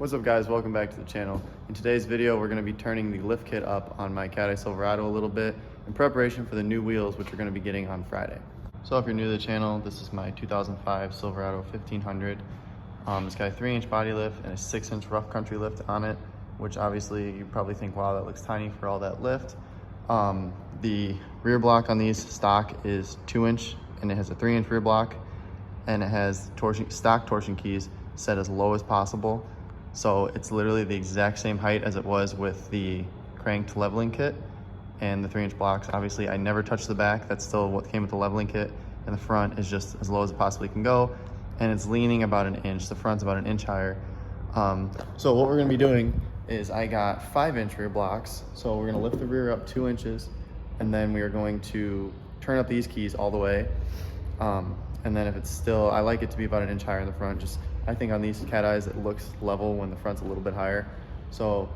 What's up guys, welcome back to the channel. In today's video we're going to be turning the lift kit up on my Cateye Silverado a little bit in preparation for the new wheels which we're going to be getting on Friday. So if you're new to the channel, this is my 2005 Silverado 1500. It's got a 3-inch body lift and a 6-inch rough country lift on it, which obviously you probably think, wow, that looks tiny for all that lift. The rear block on these stock is 2-inch and it has a 3-inch rear block, and it has stock torsion keys set as low as possible. So it's literally the exact same height as it was with the cranked leveling kit and the 3-inch blocks. Obviously, I never touched the back. That's still what came with the leveling kit. And the front is just as low as it possibly can go. And it's leaning about an inch. The front's about an inch higher. So what we're gonna be doing is I got 5-inch rear blocks. So we're gonna lift the rear up 2 inches, and then we are going to turn up these keys all the way. And then if it's still, I like it to be about an inch higher in the front. I think on these Cateyes it looks level when the front's a little bit higher. So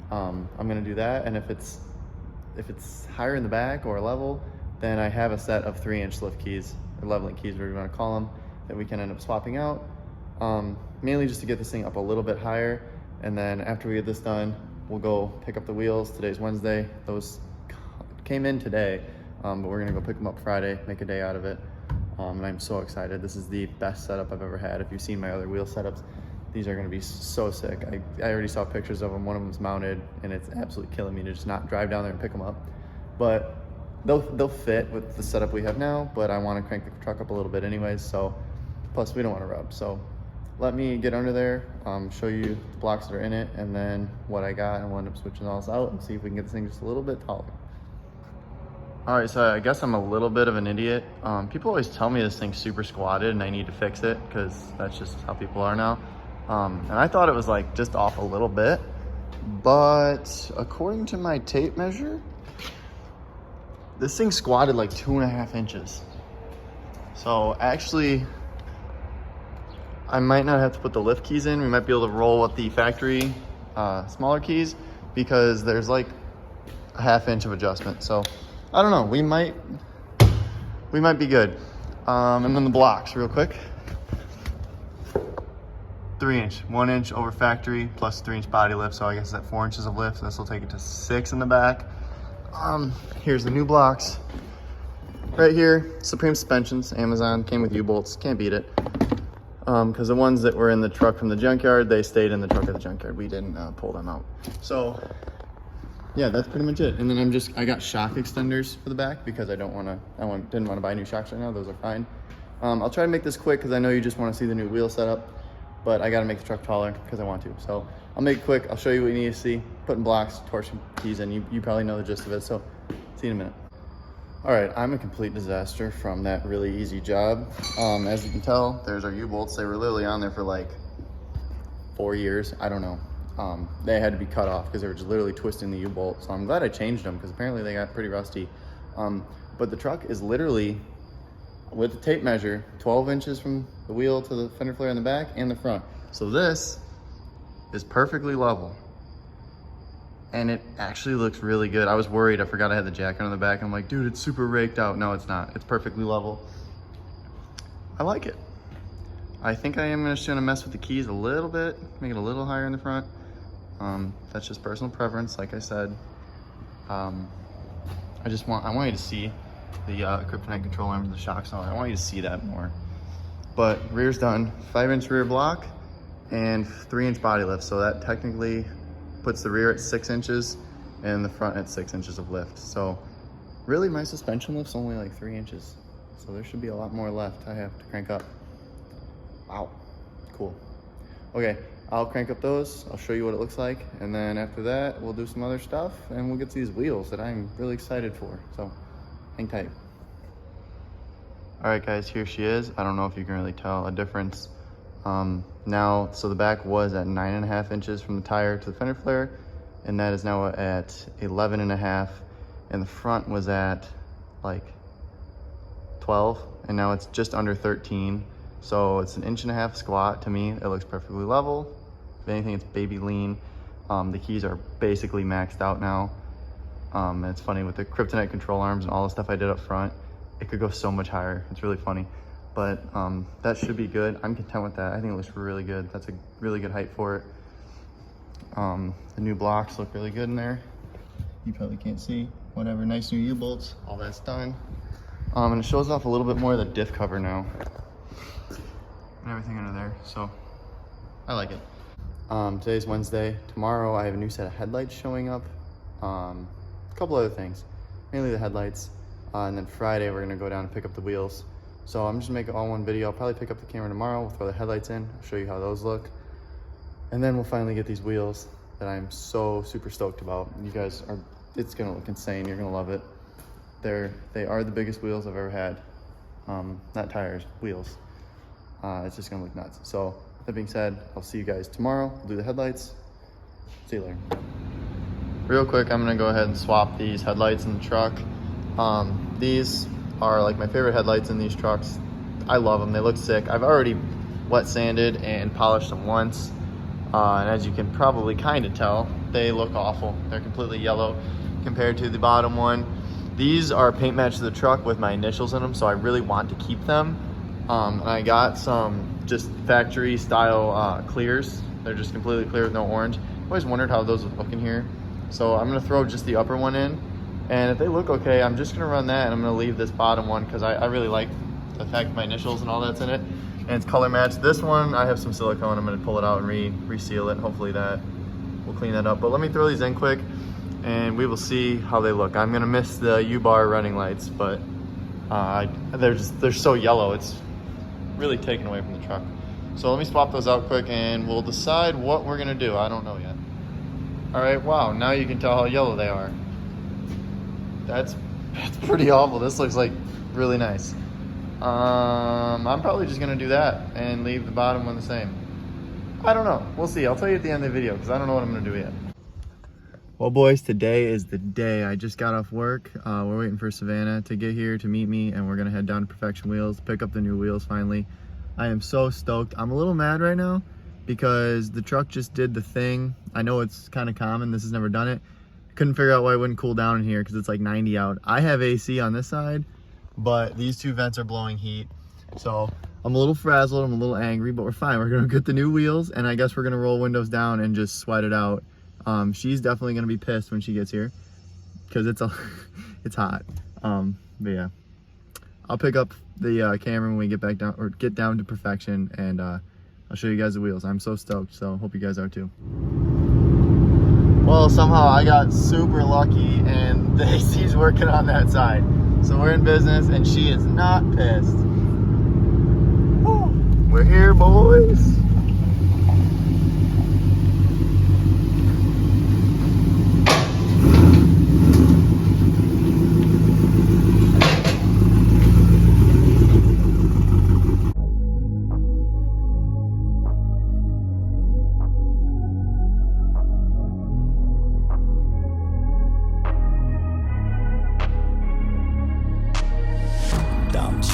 I'm gonna do that, and if it's higher in the back or level, then I have a set of 3-inch lift keys, or leveling keys, whatever you wanna call them, that we can end up swapping out, mainly just to get this thing up a little bit higher. And then after we get this done, we'll go pick up the wheels. Today's Wednesday. Those came in today, but we're gonna go pick them up Friday, make a day out of it. And I'm so excited. This is the best setup I've ever had. If you've seen my other wheel setups, these are gonna be so sick. I already saw pictures of them. One of them's mounted, and it's absolutely killing me to just not drive down there and pick them up. But they'll fit with the setup we have now, but I wanna crank the truck up a little bit anyways, so plus we don't wanna rub. So let me get under there, show you the blocks that are in it, and then what I got, and we'll end up switching all this out and see if we can get this thing just a little bit taller. All right, so I guess I'm a little bit of an idiot. People always tell me this thing's super squatted and I need to fix it because that's just how people are now. And I thought it was like just off a little bit, but according to my tape measure, this thing squatted like 2.5 inches. So actually, I might not have to put the lift keys in. We might be able to roll with the factory smaller keys because there's like a 1/2 inch of adjustment. So I don't know, we might be good. And then the blocks real quick. 3-inch, 1-inch over factory plus 3-inch body lift. So I guess that's 4 inches of lift. This will take it to 6 in the back. Here's the new blocks. Right here, Supreme Suspensions, Amazon, came with U-bolts, can't beat it. Because the ones that were in the truck from the junkyard, they stayed in the truck at the junkyard. We didn't pull them out. So yeah, that's pretty much it. And then I got shock extenders for the back because didn't want to buy new shocks right now. Those are fine. I'll try to make this quick because I know you just want to see the new wheel setup, but I got to make the truck taller because I want to. So I'll make it quick. I'll show you what you need to see. Putting blocks, torsion keys in. You probably know the gist of it. So see you in a minute. All right, I'm a complete disaster from that really easy job. As you can tell, there's our U-bolts. They were literally on there for like 4 years. I don't know. They had to be cut off because they were just literally twisting the U-bolt. So I'm glad I changed them because apparently they got pretty rusty. But the truck is literally, with the tape measure, 12 inches from the wheel to the fender flare in the back and the front. So this is perfectly level. And it actually looks really good. I was worried, I forgot I had the jacket on the back. I'm like, dude, it's super raked out. No, it's not. It's perfectly level. I like it. I think I am just gonna mess with the keys a little bit, make it a little higher in the front. That's just personal preference, like I said. I want you to see the kryptonite control arms and the shocks on it. I want you to see that more. But rear's done, 5-inch rear block and 3-inch body lift. So that technically puts the rear at 6 inches and the front at 6 inches of lift. So really my suspension lift's only like 3 inches. So there should be a lot more left I have to crank up. Wow, cool. Okay, I'll crank up those. I'll show you what it looks like. And then after that, we'll do some other stuff and we'll get to these wheels that I'm really excited for. So hang tight. All right guys, here she is. I don't know if you can really tell a difference. Now, so the back was at 9.5 inches from the tire to the fender flare, and that is now at 11.5. And the front was at like 12, and now it's just under 13. So it's an 1.5 inch squat. To me, it looks perfectly level. If anything, it's baby lean. The keys are basically maxed out now. And it's funny with the kryptonite control arms and all the stuff I did up front, it could go so much higher. It's really funny. But that should be good. I'm content with that. I think it looks really good. That's a really good height for it. The new blocks look really good in there. You probably can't see. Whatever, nice new U-bolts, all that's done. And it shows off a little bit more of the diff cover now. And everything under there, so I like it. Today's Wednesday. Tomorrow I have a new set of headlights showing up. A couple other things, mainly the headlights. And then Friday we're gonna go down and pick up the wheels. So I'm just gonna make it all one video. I'll probably pick up the camera tomorrow, we'll throw the headlights in, I'll show you how those look. And then we'll finally get these wheels that I'm so super stoked about. You guys are, it's gonna look insane, you're gonna love it. They are the biggest wheels I've ever had. Not tires, wheels. It's just gonna look nuts. So that being said, I'll see you guys tomorrow. We'll do the headlights. See you later. Real quick, I'm gonna go ahead and swap these headlights in the truck. These are like my favorite headlights in these trucks. I love them, they look sick. I've already wet sanded and polished them once. And as you can probably kind of tell, they look awful. They're completely yellow compared to the bottom one. These are paint match to the truck with my initials in them, so I really want to keep them. And I got some just factory style clears. They're just completely clear with no orange. I always wondered how those would look in here. So I'm gonna throw just the upper one in. And if they look okay, I'm just gonna run that and I'm gonna leave this bottom one because I really like the fact that my initials and all that's in it. And it's color matched. This one, I have some silicone. I'm gonna pull it out and reseal it. Hopefully that will clean that up. But let me throw these in quick and we will see how they look. I'm gonna miss the U-bar running lights, but they're so yellow. It's really taken away from the truck. So let me swap those out quick and we'll decide what we're gonna do. I don't know yet. All right, wow, now you can tell how yellow they are. That's pretty awful. This looks like really nice. I'm probably just gonna do that and leave the bottom one the same. I don't know, we'll see. I'll tell you at the end of the video because I don't know what I'm gonna do yet. Well boys, today is the day. I just got off work. We're waiting for Savannah to get here to meet me and we're gonna head down to Perfection Wheels, pick up the new wheels finally. I am so stoked. I'm a little mad right now because the truck just did the thing. I know it's kind of common, this has never done it. Couldn't figure out why it wouldn't cool down in here because it's like 90 out. I have AC on this side, but these two vents are blowing heat. So I'm a little frazzled, I'm a little angry, but we're fine. We're gonna get the new wheels and I guess we're gonna roll windows down and just sweat it out. She's definitely gonna be pissed when she gets here because it's hot. But yeah, I'll pick up the camera when we get back down or get down to Perfection and I'll show you guys the wheels. I'm so stoked, so hope you guys are too. Well, somehow I got super lucky and the AC's working on that side. So we're in business and she is not pissed. Woo. We're here, boys.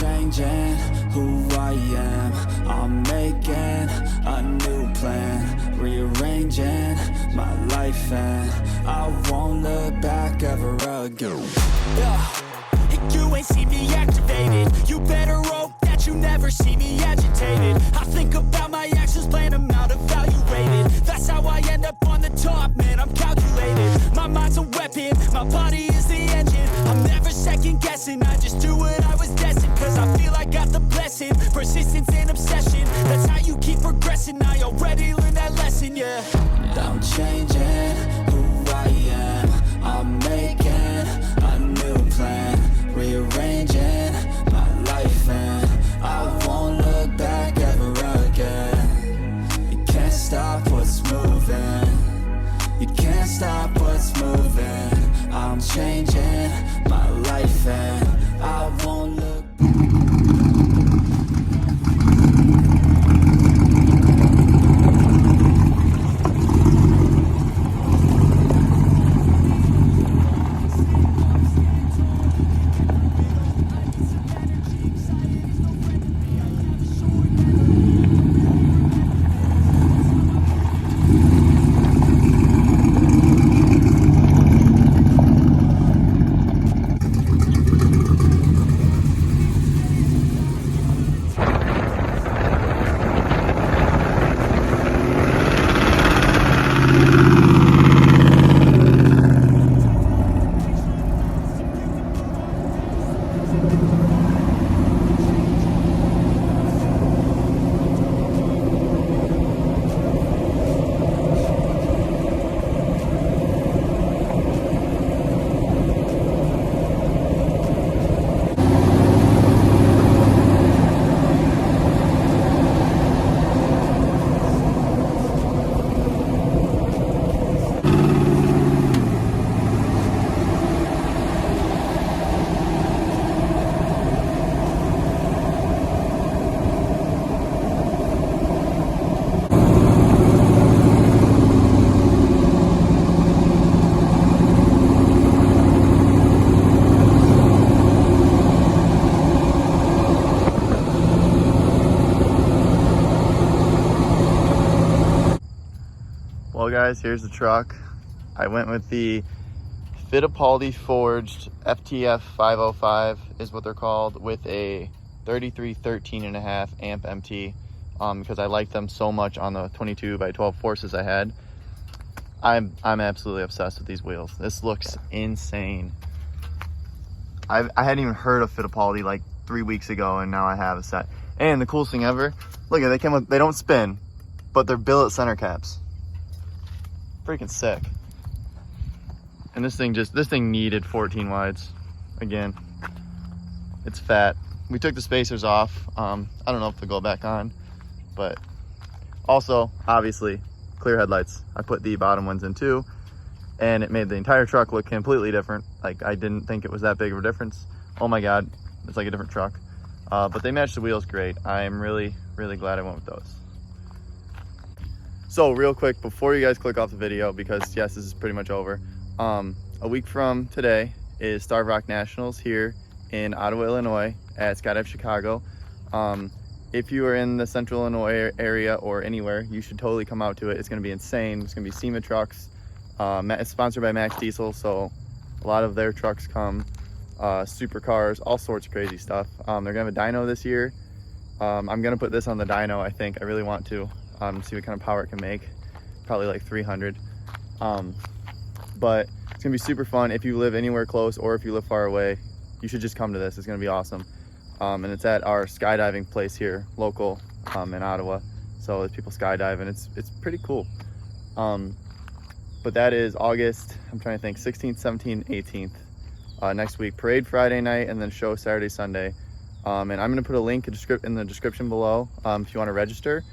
Changing who I am, I'm making a new plan, rearranging my life and I won't look back ever again. And you ain't see me activated, you better hope that you never see me agitated. I think about my actions, plan them out, evaluated. That's how I end up on the top, man, I'm calculated. My mind's a weapon, my body is the engine. I'm never second guessing, I just do what I was destined. Cause I feel I got the blessing, persistence and obsession. That's how you keep progressing, I already learned that lesson, yeah. I'm changing who I am, I'm making a new plan, rearranging my life and I won't look back ever again. You can't stop what's moving, you can't stop what's moving. I'm changing my life and I won't look. Well guys, here's the truck. I went with the Fittipaldi forged FTF 505 is what they're called, with a 3313.5 amp MT, because I like them so much on the 22x12 forces I had. I'm absolutely obsessed with these wheels. This looks insane. I hadn't even heard of Fittipaldi like 3 weeks ago, and now I have a set. And the coolest thing ever, look at, they don't spin, but they're billet center caps. Freaking sick. And this thing needed 14 wides. Again, it's fat. We took the spacers off. I don't know if they'll go back on, but also obviously clear headlights. I put the bottom ones in too, and it made the entire truck look completely different. Like, I didn't think it was that big of a difference. Oh my God, it's like a different truck. But they match the wheels great. I'm really, really glad I went with those. So real quick, before you guys click off the video, because yes, this is pretty much over. A week from today is Starved Rock Nationals here in Ottawa, Illinois at Skydive Chicago. If you are in the central Illinois area or anywhere, you should totally come out to it. It's going to be insane. It's going to be SEMA trucks. It's sponsored by Max Diesel, so a lot of their trucks come, supercars, all sorts of crazy stuff. They're going to have a dyno this year. I'm going to put this on the dyno, I think. I really want to see what kind of power it can make. Probably like 300. But it's going to be super fun. If you live anywhere close or if you live far away, you should just come to this. It's going to be awesome. And it's at our skydiving place here, local, in Ottawa. So there's people skydiving. It's pretty cool. But that is August, I'm trying to think, 16th, 17th, 18th. Next week, parade Friday night, and then show Saturday, Sunday. And I'm going to put a link in the description below if you want to register.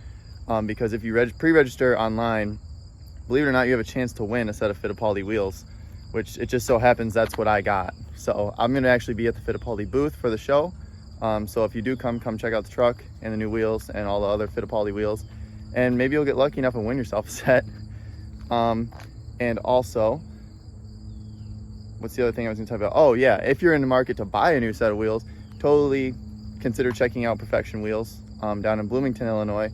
Because if you pre-register online, believe it or not, you have a chance to win a set of Fittipaldi wheels, which it just so happens that's what I got. So I'm going to actually be at the Fittipaldi booth for the show. So if you do come check out the truck and the new wheels and all the other Fittipaldi wheels, and maybe you'll get lucky enough and win yourself a set. And also, what's the other thing I was going to talk about? Oh yeah, if you're in the market to buy a new set of wheels, totally consider checking out Perfection Wheels down in Bloomington, Illinois.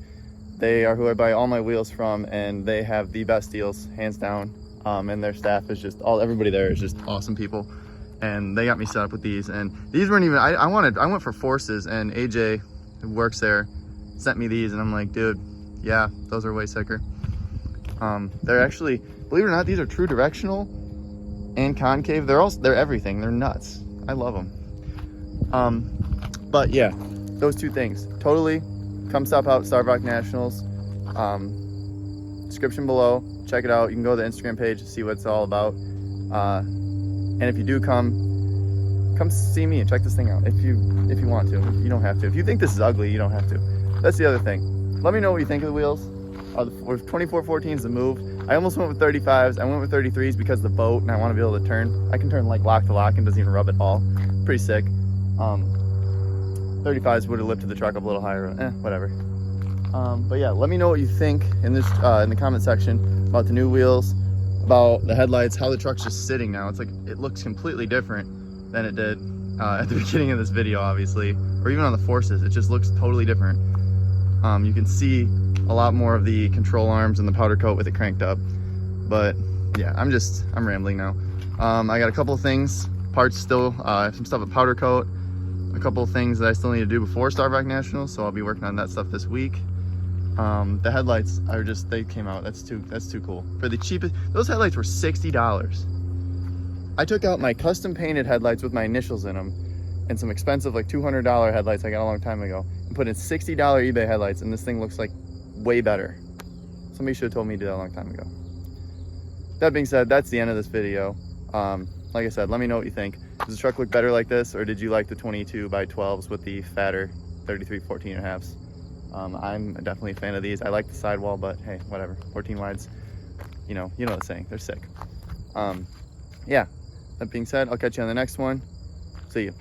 They are who I buy all my wheels from, and they have the best deals, hands down. And their staff is just everybody there is just awesome people. And they got me set up with these, and these weren't even, I went for forces, and AJ, who works there, sent me these, and I'm like, dude, yeah, those are way sicker. They're actually, believe it or not, these are true directional and concave. They're everything. They're nuts. I love them. But yeah, those two things. Totally come stop out Starved Rock Nationals. Description below. Check it out. You can go to the Instagram page to see what it's all about. And if you do come see me and check this thing out. If you want to. You don't have to. If you think this is ugly, you don't have to. That's the other thing. Let me know what you think of the wheels. 2414 is the move. I almost went with 35s. I went with 33s because of the boat, and I want to be able to turn. I can turn like lock to lock and doesn't even rub at all. Pretty sick. 35s would have lifted the truck up a little higher. Whatever. But yeah, let me know what you think in this in the comment section about the new wheels, about the headlights, how the truck's just sitting now. It's like, it looks completely different than it did at the beginning of this video, obviously, or even on the forces. It just looks totally different. You can see a lot more of the control arms and the powder coat with it cranked up. But yeah, I'm rambling now. I got a couple of things, parts still, some stuff with powder coat, a couple of things that I still need to do before Starved Rock Nationals, so I'll be working on that stuff this week. The headlights are they came out. That's too cool. For the cheapest, those headlights were $60. I took out my custom painted headlights with my initials in them and some expensive like $200 headlights I got a long time ago and put in $60 eBay headlights, and this thing looks like way better. Somebody should have told me to do that a long time ago. That being said, that's the end of this video. Like I said, let me know what you think. Does the truck look better like this, or did you like the 22x12s with the fatter 3314.5s? I'm definitely a fan of these. I like the sidewall, but hey, whatever. 14 wides, you know the saying. They're sick. Yeah, that being said, I'll catch you on the next one. See you.